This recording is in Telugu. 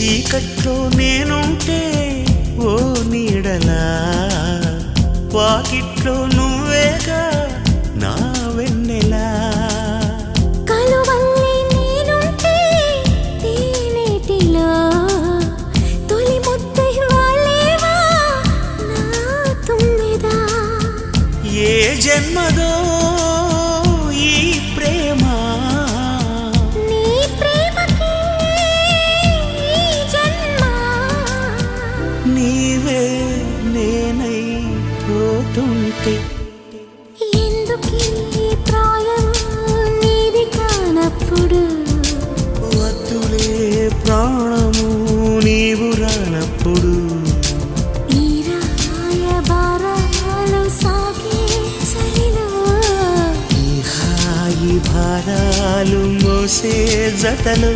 చీకట్లో నేనుంటే ఓ నీడలా, వాకిట్లో నువ్వేగా నా వెన్నెలా. కలువల్లి నేనుంటే తేనెటిలా, తొలి ముద్దై వాలేవా నా తుమ్మెదా. ఏ జన్మదో ఈ ప్రేమ, నీ ప్రేమకి ఈ జన్మ. నీవే నేనై పోతుంటే ఎందుకీ ప్రాయం నీది కానప్పుడు, వద్దులే ప్రాణము నీవు రానప్పుడు. ఈ రాయబారాలు సాగే చలిలో, ఈ హాయి భారాలు మోసే జతలు